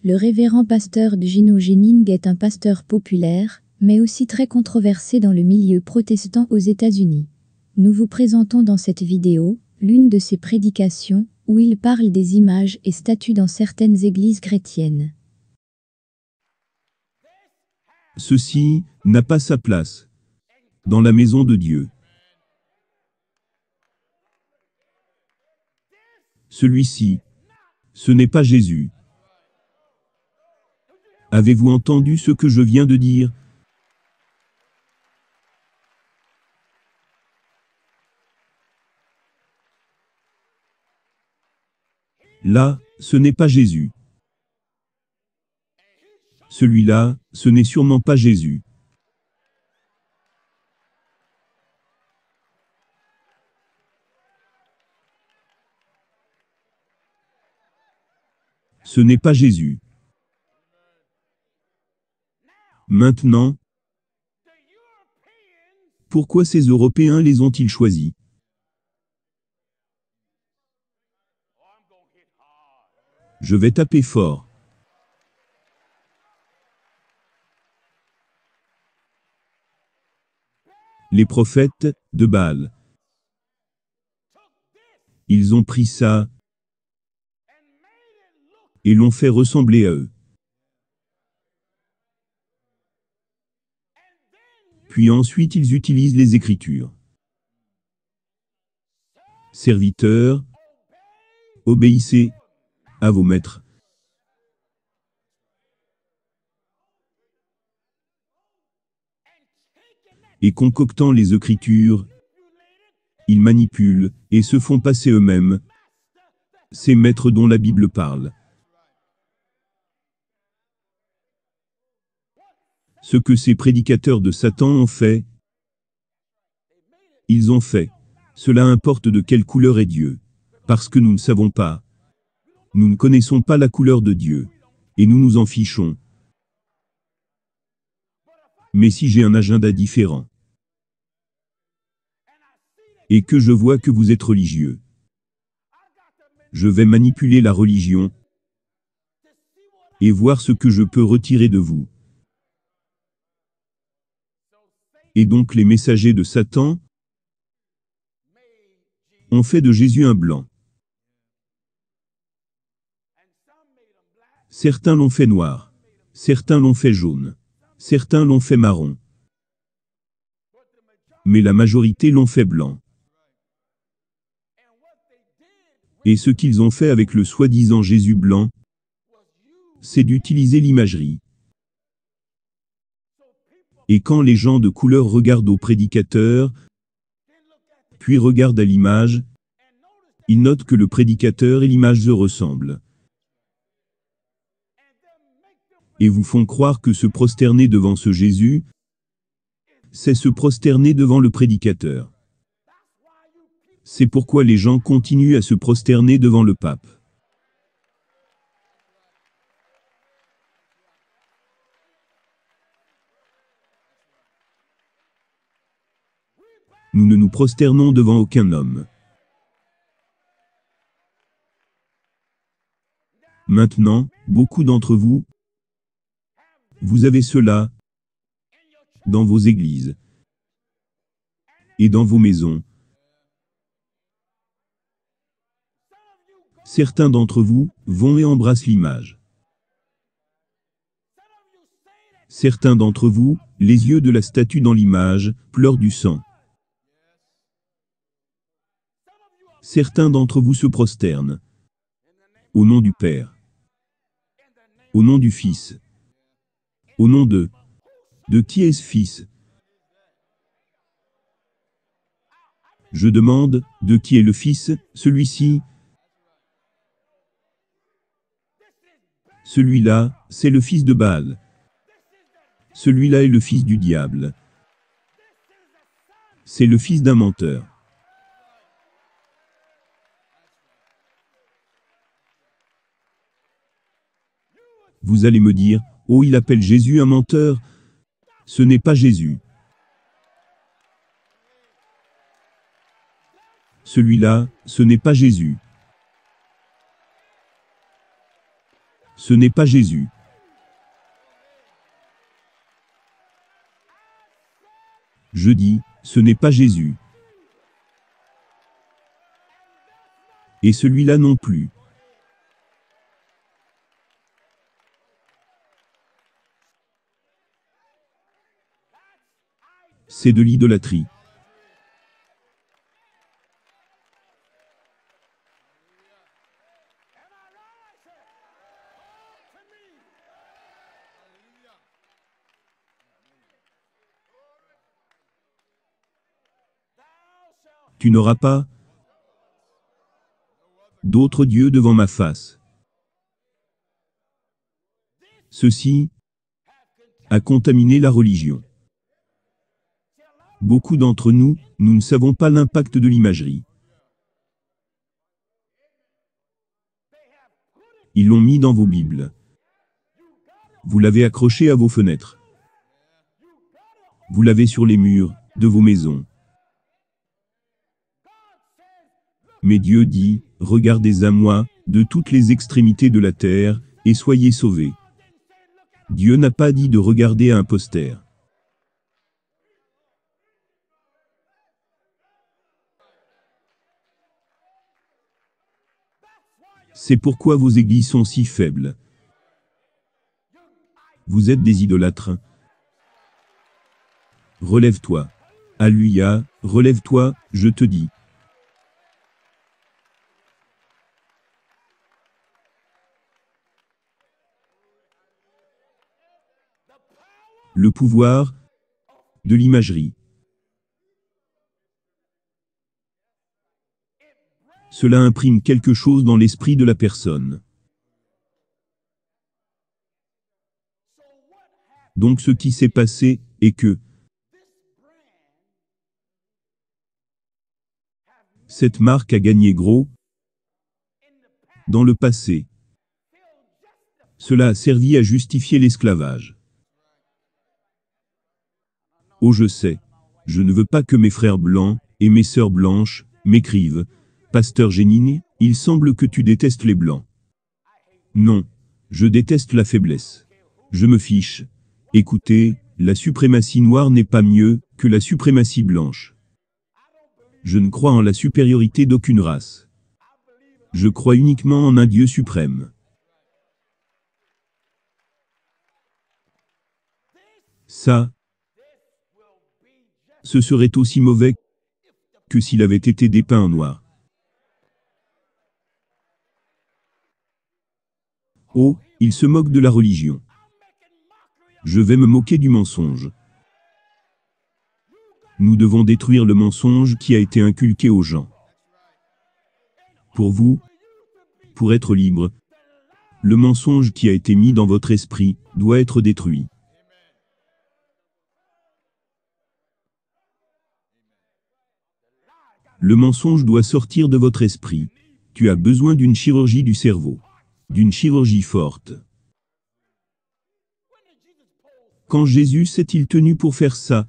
Le révérend pasteur Gino Jennings est un pasteur populaire, mais aussi très controversé dans le milieu protestant aux États-Unis. Nous vous présentons dans cette vidéo l'une de ses prédications, où il parle des images et statues dans certaines églises chrétiennes. Ceci n'a pas sa place dans la maison de Dieu. Celui-ci, ce n'est pas Jésus. Avez-vous entendu ce que je viens de dire? Là, ce n'est pas Jésus. Celui-là, ce n'est sûrement pas Jésus. Ce n'est pas Jésus. Maintenant, pourquoi ces Européens les ont-ils choisis? Je vais taper fort. Les prophètes de Baal. Ils ont pris ça et l'ont fait ressembler à eux. Puis ensuite ils utilisent les Écritures. Serviteurs, obéissez à vos maîtres. Et concoctant les Écritures, ils manipulent et se font passer eux-mêmes ces maîtres dont la Bible parle. Ce que ces prédicateurs de Satan ont fait, ils ont fait. Cela importe de quelle couleur est Dieu. Parce que nous ne savons pas. Nous ne connaissons pas la couleur de Dieu. Et nous nous en fichons. Mais si j'ai un agenda différent, et que je vois que vous êtes religieux, je vais manipuler la religion et voir ce que je peux retirer de vous. Et donc les messagers de Satan ont fait de Jésus un blanc. Certains l'ont fait noir, certains l'ont fait jaune, certains l'ont fait marron. Mais la majorité l'ont fait blanc. Et ce qu'ils ont fait avec le soi-disant Jésus blanc, c'est d'utiliser l'imagerie. Et quand les gens de couleur regardent au prédicateur, puis regardent à l'image, ils notent que le prédicateur et l'image se ressemblent. Et vous font croire que se prosterner devant ce Jésus, c'est se prosterner devant le prédicateur. C'est pourquoi les gens continuent à se prosterner devant le pape. Nous ne nous prosternons devant aucun homme. Maintenant, beaucoup d'entre vous, vous avez cela dans vos églises et dans vos maisons. Certains d'entre vous vont et embrassent l'image. Certains d'entre vous, les yeux de la statue dans l'image, pleurent du sang. Certains d'entre vous se prosternent. Au nom du Père. Au nom du Fils. Au nom de qui est ce Fils? Je demande, de qui est le Fils, celui-ci? Celui-là, c'est le fils de Baal. Celui-là est le fils du diable. C'est le fils d'un menteur. Vous allez me dire, oh, il appelle Jésus un menteur. Ce n'est pas Jésus. Celui-là, ce n'est pas Jésus. Ce n'est pas Jésus. Je dis, ce n'est pas Jésus. Et celui-là non plus. C'est de l'idolâtrie. Tu n'auras pas d'autres dieux devant ma face. Ceci a contaminé la religion. Beaucoup d'entre nous, nous ne savons pas l'impact de l'imagerie. Ils l'ont mis dans vos Bibles. Vous l'avez accroché à vos fenêtres. Vous l'avez sur les murs de vos maisons. Mais Dieu dit, regardez à moi, de toutes les extrémités de la terre, et soyez sauvés. Dieu n'a pas dit de regarder à un poster. C'est pourquoi vos églises sont si faibles. Vous êtes des idolâtres. Relève-toi. Alléluia, relève-toi, je te dis. Le pouvoir de l'imagerie. Cela imprime quelque chose dans l'esprit de la personne. Donc ce qui s'est passé est que cette marque a gagné gros dans le passé. Cela a servi à justifier l'esclavage. Oh, je sais. Je ne veux pas que mes frères blancs et mes sœurs blanches m'écrivent. Pasteur Génine, il semble que tu détestes les blancs. Non. Je déteste la faiblesse. Je me fiche. Écoutez, la suprématie noire n'est pas mieux que la suprématie blanche. Je ne crois en la supériorité d'aucune race. Je crois uniquement en un Dieu suprême. Ça, ce serait aussi mauvais que s'il avait été dépeint en noir. Oh, il se moque de la religion. Je vais me moquer du mensonge. Nous devons détruire le mensonge qui a été inculqué aux gens. Pour vous, pour être libre, le mensonge qui a été mis dans votre esprit doit être détruit. Le mensonge doit sortir de votre esprit. Tu as besoin d'une chirurgie du cerveau. D'une chirurgie forte. Quand Jésus s'est-il tenu pour faire ça?